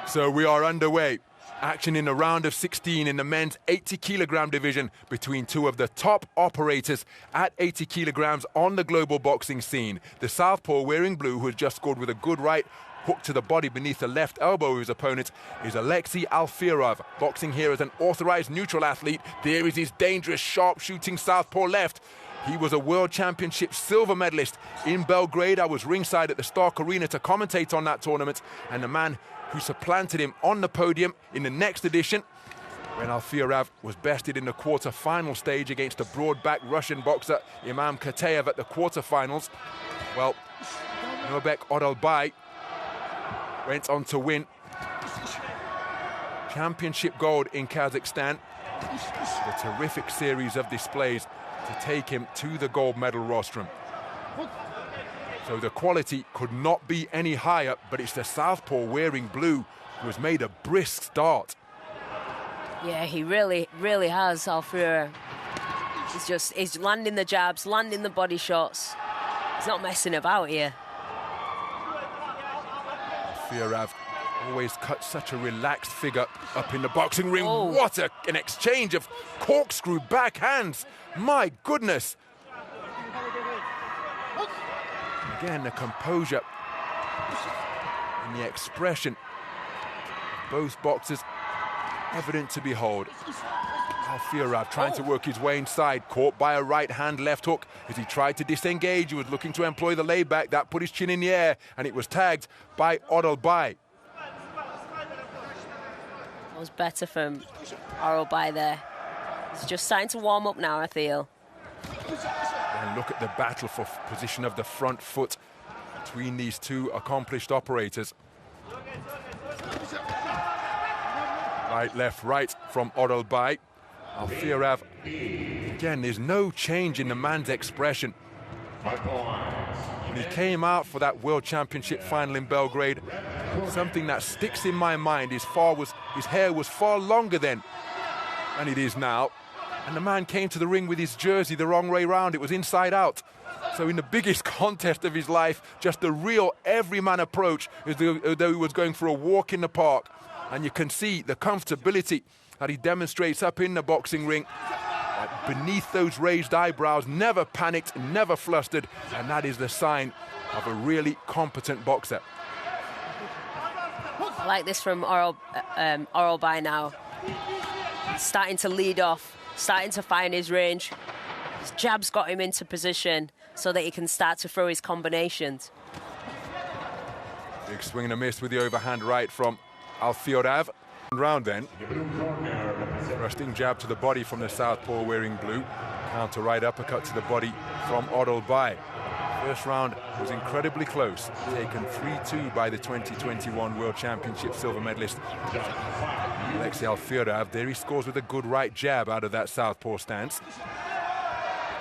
So we are underway. Action in the round of 16 in the men's 80 kilogram division between two of the top operators at 80 kilograms on the global boxing scene. The southpaw wearing blue, who has just scored with a good right hook to the body beneath the left elbow of his opponent, is Alexei Alfirov, boxing here as an authorized neutral athlete. There is his dangerous, sharp-shooting southpaw left. He was a World Championship silver medalist in Belgrade. I was ringside at the Stark Arena to commentate on that tournament, and the man who supplanted him on the podium in the next edition, when Alfirov was bested in the quarter-final stage against a broad-back Russian boxer, Imam Katayev, at the quarter-finals. Well, Nurбек Оралбай went on to win championship gold in Kazakhstan. A terrific series of displays to take him to the gold medal rostrum. So the quality could not be any higher, but it's the southpaw wearing blue who has made a brisk start. Yeah, he really has, Alfirov. He's landing the jabs, landing the body shots. He's not messing about here. Alfirov always cuts such a relaxed figure up in the boxing ring. Oh. What an exchange of corkscrew backhands. My goodness. Again, the composure and the expression of both boxers evident to behold. Alfirov trying to work his way inside, caught by a right-hand left hook. As he tried to disengage, he was looking to employ the layback. That put his chin in the air, and it was tagged by Oralbay. That was better from Oralbay there. He's just starting to warm up now, I feel. And look at the battle for position of the front foot between these two accomplished operators. Right, left, right from Oralbay. Alfirov, again, there's no change in the man's expression. When he came out for that World Championship final in Belgrade, something that sticks in my mind, his hair was far longer then than it is now. And the man came to the ring with his jersey the wrong way round. It was inside out. So in the biggest contest of his life, just a real everyman approach, as though he was going for a walk in the park. And you can see the comfortability that he demonstrates up in the boxing ring. Beneath those raised eyebrows, never panicked, never flustered. And that is the sign of a really competent boxer. I like this from Oralbay now. He's starting to lead off, starting to find his range. His jab's got him into position so that he can start to throw his combinations. Big swing and a miss with the overhand right from Alfirov. Round then. Thrusting jab to the body from the southpaw wearing blue. Counter right uppercut to the body from Oralbay. First round was incredibly close. Taken 3-2 by the 2021 World Championship silver medalist Alexei Alfirov. There he scores with a good right jab out of that southpaw stance.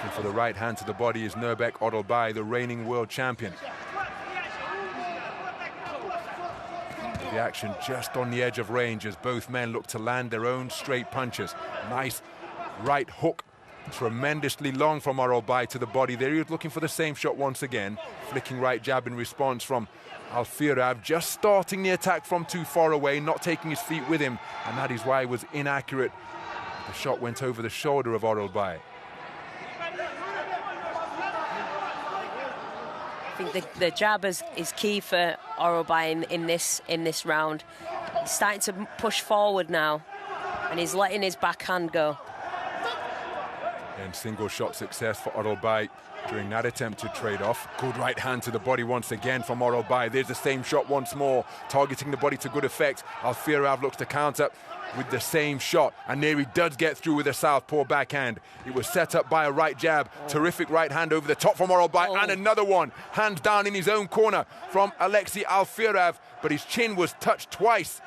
Looking for the right hand to the body is Nurбек Оралбай, the reigning world champion. The action just on the edge of range as both men look to land their own straight punches. Nice right hook, tremendously long from Oralbay to the body. There he was looking for the same shot once again. Flicking right jab in response from Alfirov, just starting the attack from too far away, not taking his feet with him, and that is why it was inaccurate. The shot went over the shoulder of Oralbay. I think the jab is key for Oralbay in this round. He's starting to push forward now, and he's letting his backhand go. And single shot success for Oralbay during that attempt to trade off. Good right hand to the body once again from Oralbay. There's the same shot once more, targeting the body to good effect. Alfirov looks to counter with the same shot, and there he does get through with a southpaw backhand. It was set up by a right jab. Terrific right hand over the top from Oralbay, and another one, hands down in his own corner from Alexei Alfirov, but his chin was touched twice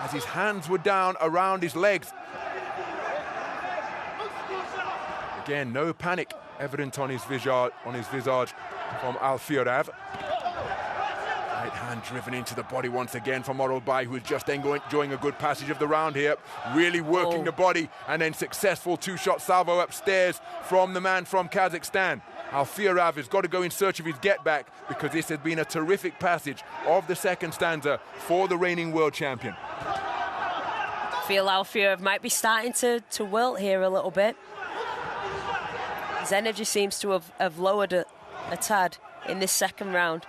as his hands were down around his legs. Again, no panic evident on his visage from Alfirov. Right hand driven into the body once again from Oralbay, who is just enjoying a good passage of the round here. Really working the body, and then successful two-shot salvo upstairs from the man from Kazakhstan. Alferav has got to go in search of his get-back because this has been a terrific passage of the second stanza for the reigning world champion. I feel Alferav might be starting to wilt here a little bit. His energy seems to have lowered a tad in this second round.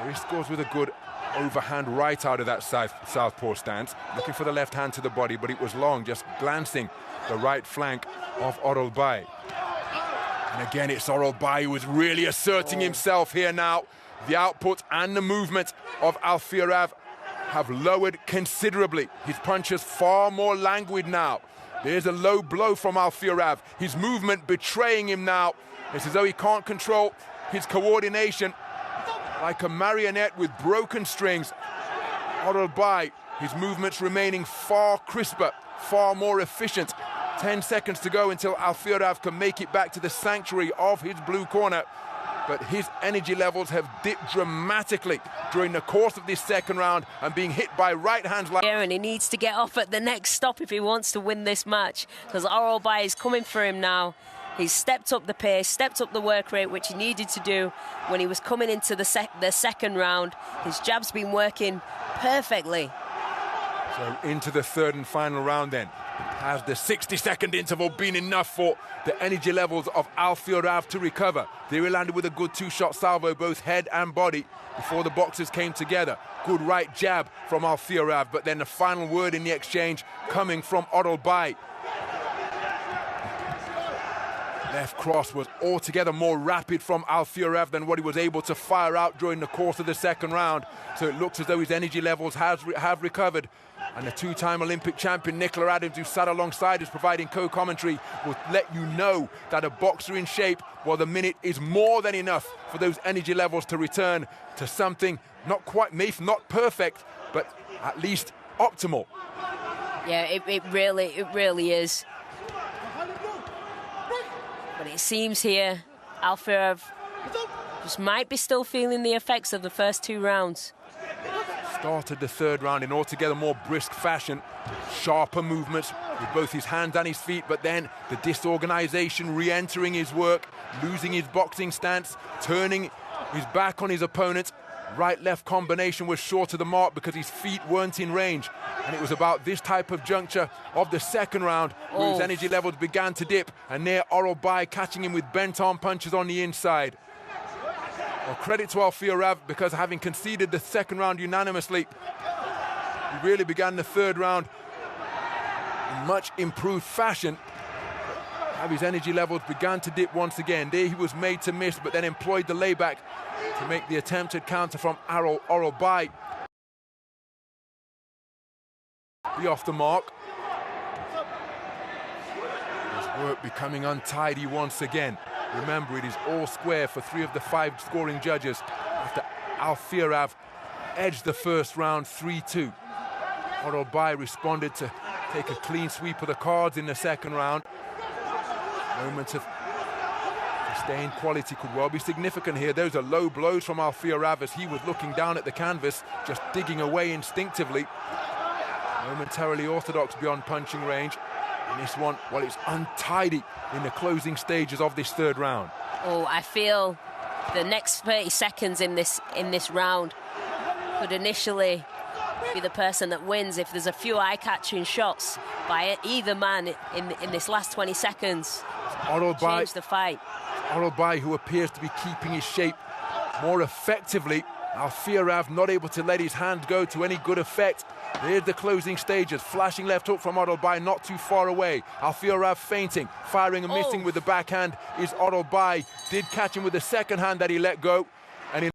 He scores with a good overhand right out of that southpaw stance, looking for the left hand to the body, but it was long, just glancing the right flank of Oralbay. And again, it's Oralbay who is really asserting himself here now. The output and the movement of Alferav have lowered considerably. His punches far more languid now. There's a low blow from Alferav. His movement betraying him now. It's as though he can't control his coordination. Like a marionette with broken strings. Oralbay, his movements remaining far crisper, far more efficient. 10 seconds to go until Alferav can make it back to the sanctuary of his blue corner. But his energy levels have dipped dramatically during the course of this second round and being hit by right hands like... And he needs to get off at the next stop if he wants to win this match, because Oralbay is coming for him now. He's stepped up the pace, stepped up the work rate, which he needed to do when he was coming into the second round. His jab's been working perfectly. So into the third and final round then. Has the 60-second interval been enough for the energy levels of Alferav to recover? There he landed with a good two-shot salvo, both head and body, before the boxers came together. Good right jab from Alferav, but then the final word in the exchange coming from Oralbay. Left cross was altogether more rapid from Alferav than what he was able to fire out during the course of the second round. So it looks as though his energy levels have recovered. And the two-time Olympic champion Nicola Adams, who sat alongside us providing co-commentary, will let you know that a boxer in shape, well, the minute is more than enough for those energy levels to return to something not quite, not perfect, but at least optimal. Yeah, it really is. But it seems here Alferav just might be still feeling the effects of the first two rounds. Started the third round in altogether more brisk fashion, sharper movements with both his hands and his feet, but then the disorganization re-entering his work, losing his boxing stance, turning his back on his opponent. Right-left combination was short of the mark because his feet weren't in range. And it was about this type of juncture of the second round where his energy levels began to dip, and there Oralbay catching him with bent-arm punches on the inside. Well, credit to Alferav, because having conceded the second round unanimously, he really began the third round in much improved fashion. How his energy levels began to dip once again. There he was made to miss, but then employed the layback to make the attempted counter from Oralbay be off the mark. His work becoming untidy once again. Remember, it is all square for 3 of the 5 scoring judges after Alferav edged the first round 3-2. Oralbay responded to take a clean sweep of the cards in the second round. Moments of sustained quality could well be significant here. Those are low blows from Alferav as he was looking down at the canvas, just digging away instinctively. Momentarily orthodox beyond punching range. And this one, well, it's untidy in the closing stages of this third round. Oh, I feel the next 30 seconds in this round could initially be the person that wins if there's a few eye-catching shots by either man in this last 20 seconds. Change the fight. Oralbay, who appears to be keeping his shape more effectively. Alferav not able to let his hand go to any good effect. Here's the closing stages. Flashing left hook from Oralbay, not too far away. Alferav feinting, firing and missing with the backhand is Oralbay. Did catch him with the second hand that he let go. And in